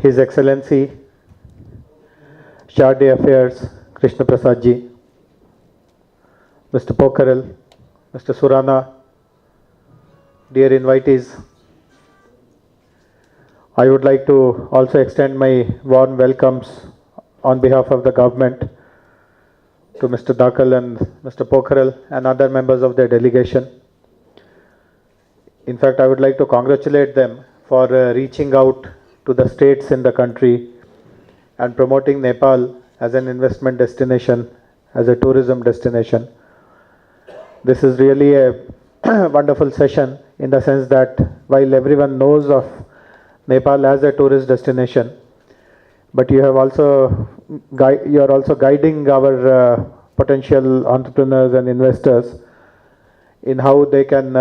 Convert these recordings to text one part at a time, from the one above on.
His Excellency Charge Affairs Krishna Prasad ji, Mr. Pokharel, Mr. Surana, dear invitees, I would like to also extend my warm welcomes on behalf of the government to Mr. Dakal and Mr. Pokharel and other members of their delegation. In fact, I would like to congratulate them for reaching out to the states in the country and promoting Nepal as an investment destination, as a tourism destination. This is really a wonderful session in the sense that while everyone knows of Nepal as a tourist destination, but you are also guiding our potential entrepreneurs and investors in how they can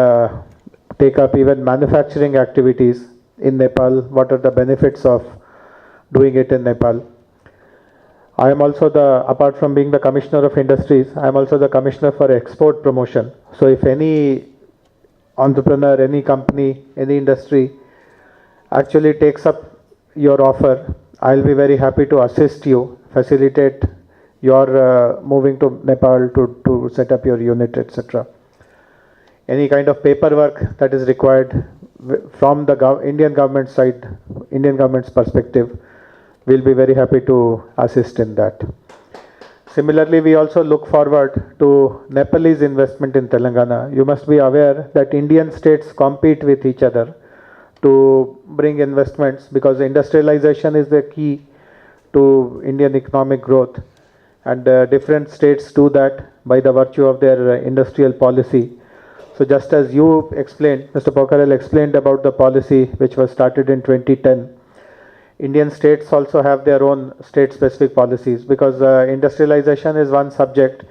take up even manufacturing activities in Nepal. What are the benefits of doing it in Nepal? I am also apart from being the Commissioner of Industries, I am also the Commissioner for Export Promotion. So if any entrepreneur, any company, any industry actually takes up your offer, I'll be very happy to assist you, facilitate your moving to Nepal to set up your unit, etc. Any kind of paperwork that is required from the Indian government side, Indian government's perspective, we'll be very happy to assist in that. Similarly, we also look forward to Nepalese investment in Telangana. You must be aware that Indian states compete with each other to bring investments because industrialization is the key to Indian economic growth, and different states do that by the virtue of their industrial policy. So just as you explained, Mr. Pokharel explained about the policy which was started in 2010, Indian states also have their own state-specific policies because industrialization is one subject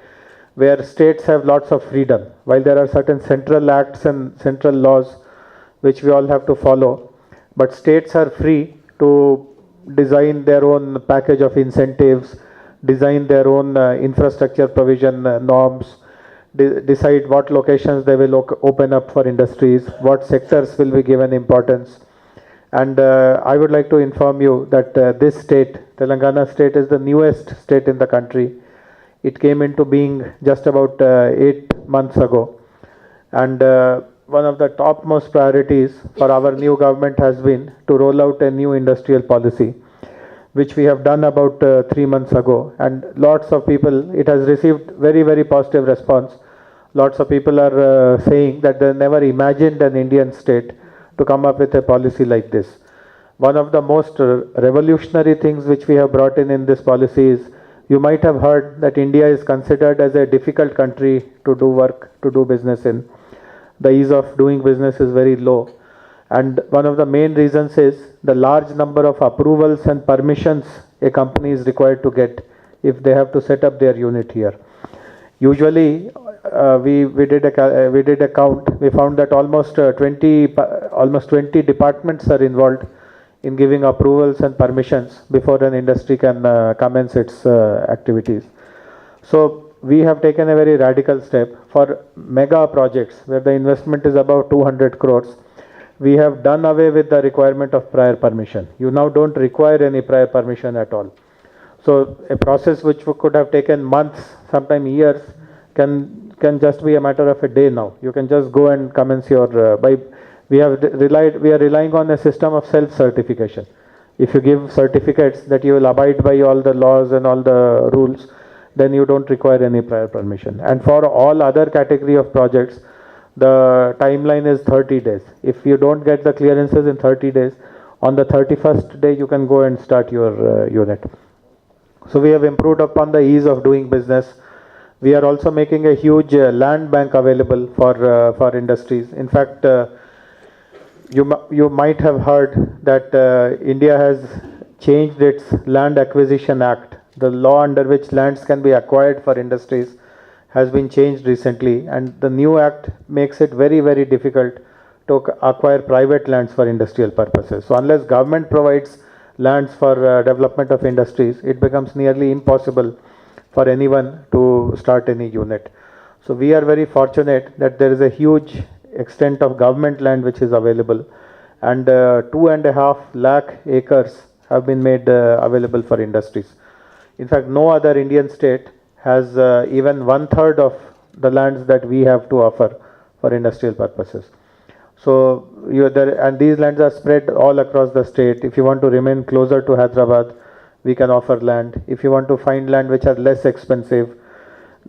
where states have lots of freedom. While there are certain central acts and central laws which we all have to follow, but states are free to design their own package of incentives, design their own infrastructure provision norms, decide what locations they will open up for industries, what sectors will be given importance. And I would like to inform you that this state, Telangana state, is the newest state in the country. It came into being just about 8 months ago. And one of the topmost priorities for our new government has been to roll out a new industrial policy, which we have done about 3 months ago. And lots of people, it has received very, very positive response. Lots of people are saying that they never imagined an Indian state to come up with a policy like this. One of the most revolutionary things which we have brought in this policy is, you might have heard that India is considered as a difficult country to do work, to do business in. The ease of doing business is very low. And one of the main reasons is the large number of approvals and permissions a company is required to get if they have to set up their unit here. Usually, we did a count. We found that almost 20 departments are involved in giving approvals and permissions before an industry can commence its activities. So we have taken a very radical step for mega projects where the investment is about 200 crores. We have done away with the requirement of prior permission. You now don't require any prior permission at all. So a process which could have taken months, sometime years, can just be a matter of a day now. You can just go and commence your we are relying on a system of self-certification. If you give certificates that you will abide by all the laws and all the rules, then you don't require any prior permission. And for all other category of projects, the timeline is 30 days. If you don't get the clearances in 30 days, on the 31st day you can go and start your unit. So we have improved upon the ease of doing business. We are also making a huge land bank available for industries. In fact, you might have heard that India has changed its Land Acquisition Act. The law under which lands can be acquired for industries has been changed recently, and the new act makes it very, very difficult to acquire private lands for industrial purposes. So unless government provides lands for development of industries, it becomes nearly impossible for anyone to start any unit. So we are very fortunate that there is a huge extent of government land which is available, and 2.5 lakh acres have been made available for industries. In fact, no other Indian state has even one-third of the lands that we have to offer for industrial purposes. So you are there, and these lands are spread all across the state. If you want to remain closer to Hyderabad, we can offer land. If you want to find land which are less expensive,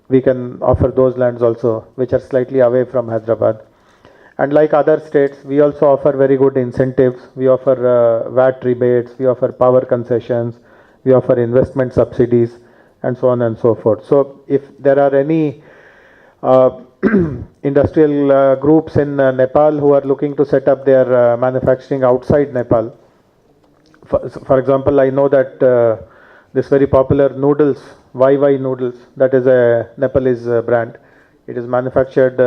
we can offer those lands also, which are slightly away from Hyderabad. And like other states, we also offer very good incentives. We offer VAT rebates, we offer power concessions, we offer investment subsidies, and so on and so forth. So if there are any industrial groups in Nepal who are looking to set up their manufacturing outside Nepal, for example, I know that this very popular noodles, YY noodles, that is a Nepalese brand. It is manufactured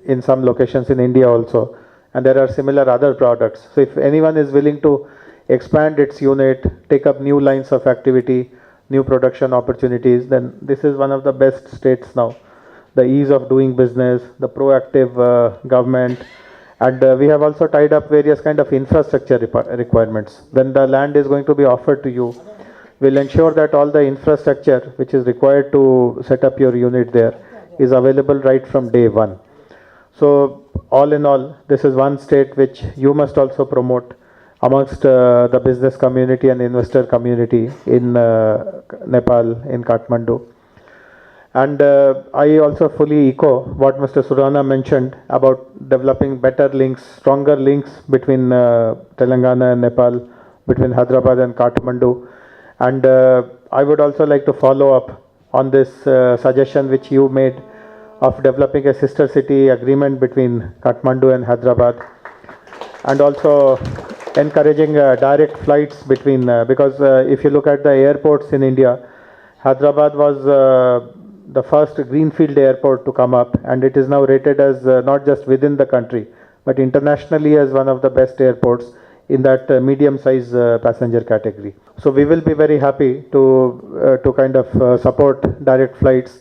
in some locations in India also, and there are similar other products. So if anyone is willing to expand its unit, take up new lines of activity, new production opportunities, then this is one of the best states now. The ease of doing business, the proactive government, and we have also tied up various kind of infrastructure requirements. When the land is going to be offered to you, we'll ensure that all the infrastructure which is required to set up your unit there is available right from day one. So all in all, this is one state which you must also promote amongst the business community and investor community in Nepal, in Kathmandu. And I also fully echo what Mr. Surana mentioned about developing better links, stronger links between Telangana and Nepal, between Hyderabad and Kathmandu. And I would also like to follow up on this suggestion which you made of developing a sister city agreement between Kathmandu and Hyderabad, and also encouraging direct flights between, because if you look at the airports in India, Hyderabad was the first greenfield airport to come up, and it is now rated as not just within the country, but internationally as one of the best airports in that medium-size passenger category. So we will be very happy to kind of support direct flights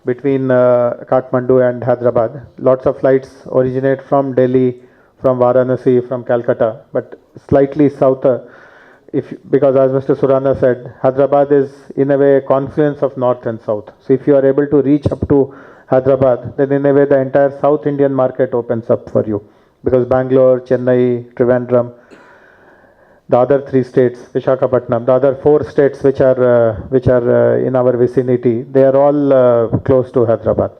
between Kathmandu and Hyderabad. Lots of flights originate from Delhi, from Varanasi, from Calcutta, but slightly south, because as Mr. Surana said, Hyderabad is in a way a confluence of north and south. So if you are able to reach up to Hyderabad, then in a way the entire South Indian market opens up for you, because Bangalore, Chennai, Trivandrum, the other 3 states, Visakhapatnam, the other 4 states which are in our vicinity, they are all close to Hyderabad.